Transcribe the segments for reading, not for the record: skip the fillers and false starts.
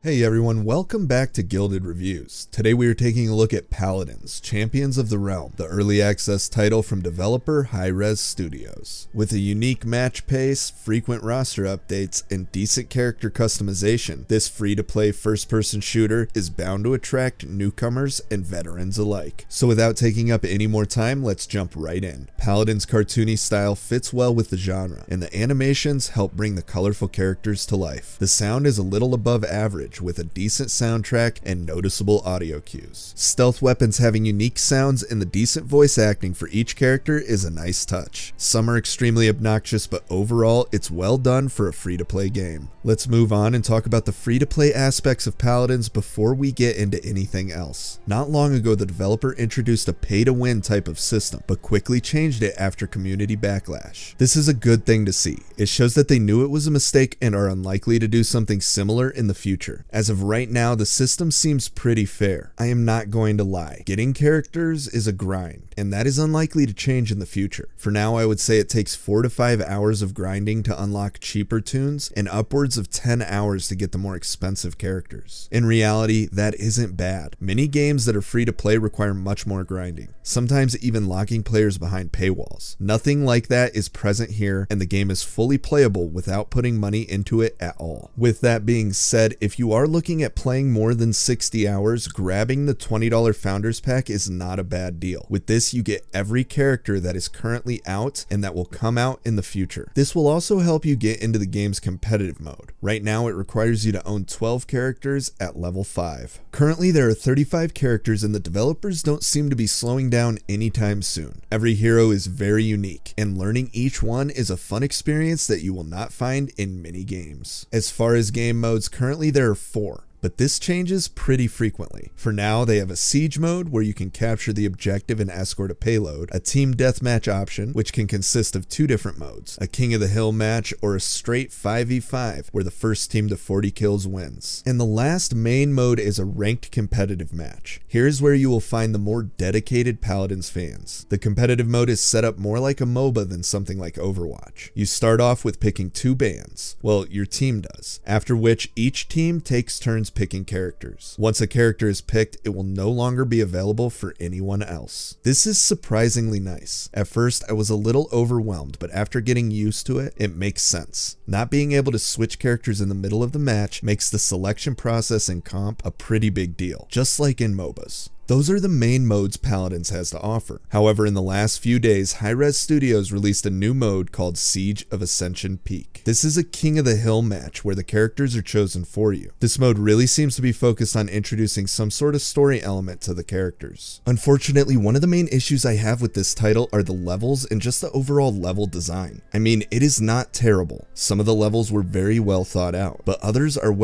Hey everyone, welcome back to Gilded Reviews. Today we are taking a look at Paladins, Champions of the Realm, the early access title from developer Hi-Rez Studios. With a unique match pace, frequent roster updates, and decent character customization, this free-to-play first-person shooter is bound to attract newcomers and veterans alike. So without taking up any more time, let's jump right in. Paladins' cartoony style fits well with the genre, and the animations help bring the colorful characters to life. The sound is a little above average, with a decent soundtrack and noticeable audio cues. Stealth weapons having unique sounds and the decent voice acting for each character is a nice touch. Some are extremely obnoxious, but overall it's well done for a free-to-play game. Let's move on and talk about the free-to-play aspects of Paladins before we get into anything else. Not long ago, the developer introduced a pay-to-win type of system, but quickly changed it after community backlash. This is a good thing to see. It shows that they knew it was a mistake and are unlikely to do something similar in the future. As of right now, the system seems pretty fair. I am not going to lie. Getting characters is a grind, and that is unlikely to change in the future. For now, I would say it takes 4 to 5 hours of grinding to unlock cheaper tunes, and upwards of 10 hours to get the more expensive characters. In reality, that isn't bad. Many games that are free to play require much more grinding, sometimes even locking players behind paywalls. Nothing like that is present here, and the game is fully playable without putting money into it at all. With that being said, if you are looking at playing more than 60 hours, grabbing the $20 Founders Pack is not a bad deal. With this, you get every character that is currently out and that will come out in the future. This will also help you get into the game's competitive mode. Right now, it requires you to own 12 characters at level 5. Currently, there are 35 characters and the developers don't seem to be slowing down anytime soon. Every hero is very unique, and learning each one is a fun experience that you will not find in many games. As far as game modes, currently there are 4. But this changes pretty frequently. For now, they have a siege mode where you can capture the objective and escort a payload, a team deathmatch option, which can consist of 2 different modes, a King of the Hill match or a straight 5v5 where the first team to 40 kills wins. And the last main mode is a ranked competitive match. Here's where you will find the more dedicated Paladins fans. The competitive mode is set up more like a MOBA than something like Overwatch. You start off with picking 2 bands. Well, your team does. After which, each team takes turns picking characters. Once a character is picked, it will no longer be available for anyone else. This is surprisingly nice. At first, I was a little overwhelmed, but after getting used to it, it makes sense. Not being able to switch characters in the middle of the match makes the selection process in comp a pretty big deal, just like in MOBAs. Those are the main modes Paladins has to offer. However, in the last few days, Hi-Rez Studios released a new mode called Siege of Ascension Peak. This is a King of the Hill match where the characters are chosen for you. This mode really seems to be focused on introducing some sort of story element to the characters. Unfortunately, one of the main issues I have with this title are the levels and just the overall level design. I mean, it is not terrible. Some of the levels were very well thought out, but others are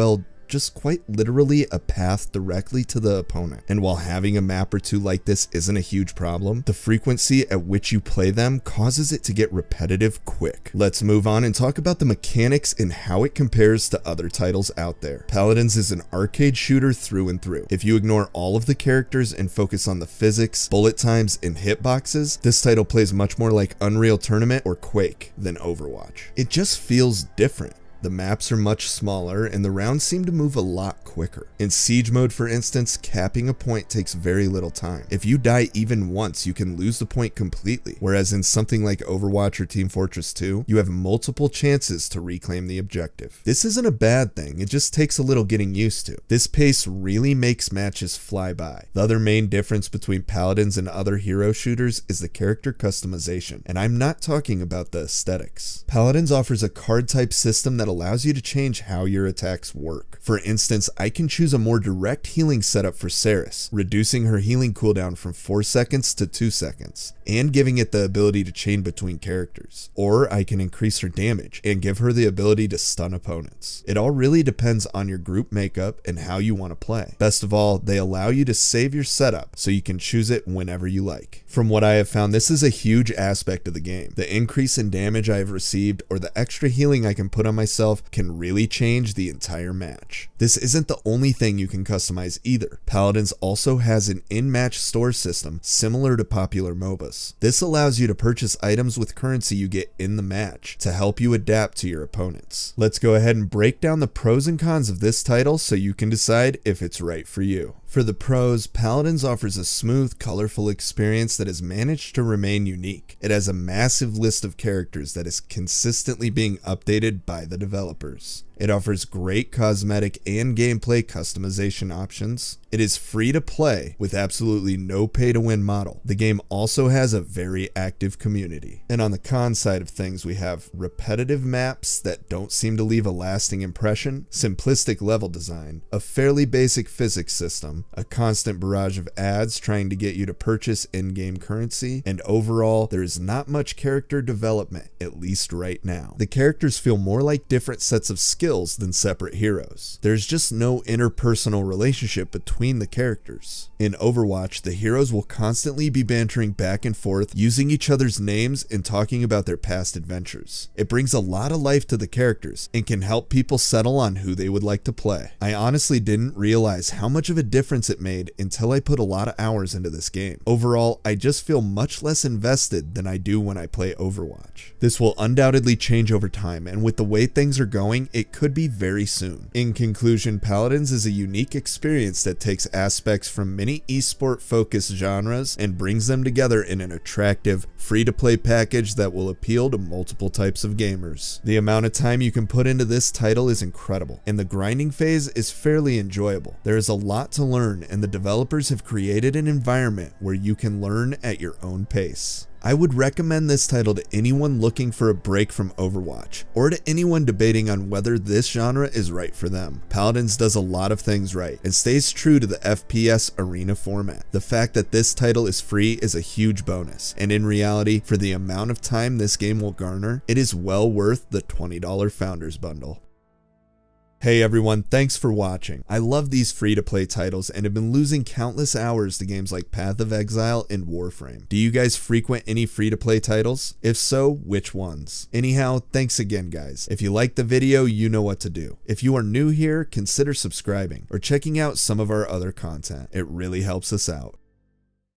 just quite literally a path directly to the opponent. And while having a map or 2 like this isn't a huge problem, the frequency at which you play them causes it to get repetitive quick. Let's move on and talk about the mechanics and how it compares to other titles out there. Paladins is an arcade shooter through and through. If you ignore all of the characters and focus on the physics, bullet times, and hitboxes, this title plays much more like Unreal Tournament or Quake than Overwatch. It just feels different. The maps are much smaller, and the rounds seem to move a lot quicker. In Siege mode, for instance, capping a point takes very little time. If you die even once, you can lose the point completely, whereas in something like Overwatch or Team Fortress 2, you have multiple chances to reclaim the objective. This isn't a bad thing, it just takes a little getting used to. This pace really makes matches fly by. The other main difference between Paladins and other hero shooters is the character customization, and I'm not talking about the aesthetics. Paladins offers a card-type system that allows you to change how your attacks work. For instance, I can choose a more direct healing setup for Ceres, reducing her healing cooldown from 4 seconds to 2 seconds, and giving it the ability to chain between characters. Or I can increase her damage and give her the ability to stun opponents. It all really depends on your group makeup and how you want to play. Best of all, they allow you to save your setup so you can choose it whenever you like. From what I have found, this is a huge aspect of the game. The increase in damage I have received or the extra healing I can put on myself yourself can really change the entire match. This isn't the only thing you can customize either. Paladins also has an in-match store system similar to popular MOBAs. This allows you to purchase items with currency you get in the match to help you adapt to your opponents. Let's go ahead and break down the pros and cons of this title so you can decide if it's right for you. For the pros, Paladins offers a smooth, colorful experience that has managed to remain unique. It has a massive list of characters that is consistently being updated by the developers. It offers great cosmetic and gameplay customization options. It is free to play with absolutely no pay to win model. The game also has a very active community. And on the con side of things, we have repetitive maps that don't seem to leave a lasting impression, simplistic level design, a fairly basic physics system, a constant barrage of ads trying to get you to purchase in-game currency, and overall, there is not much character development, at least right now. The characters feel more like different sets of skills than separate heroes. There's just no interpersonal relationship between the characters. In Overwatch, the heroes will constantly be bantering back and forth, using each other's names and talking about their past adventures. It brings a lot of life to the characters and can help people settle on who they would like to play. I honestly didn't realize how much of a difference it made until I put a lot of hours into this game. Overall, I just feel much less invested than I do when I play Overwatch. This will undoubtedly change over time, and with the way things are going, it could be very soon. In conclusion, Paladins is a unique experience that takes aspects from many esport focused genres and brings them together in an attractive, free-to-play package that will appeal to multiple types of gamers. The amount of time you can put into this title is incredible, and the grinding phase is fairly enjoyable. There is a lot to learn, and the developers have created an environment where you can learn at your own pace. I would recommend this title to anyone looking for a break from Overwatch, or to anyone debating on whether this genre is right for them. Paladins does a lot of things right, and stays true to the FPS arena format. The fact that this title is free is a huge bonus, and in reality, for the amount of time this game will garner, it is well worth the $20 Founders Bundle. Hey everyone, thanks for watching. I love these free-to-play titles and have been losing countless hours to games like Path of Exile and Warframe. Do you guys frequent any free-to-play titles? If so, which ones? Anyhow, thanks again guys. If you liked the video, you know what to do. If you are new here, consider subscribing or checking out some of our other content. It really helps us out.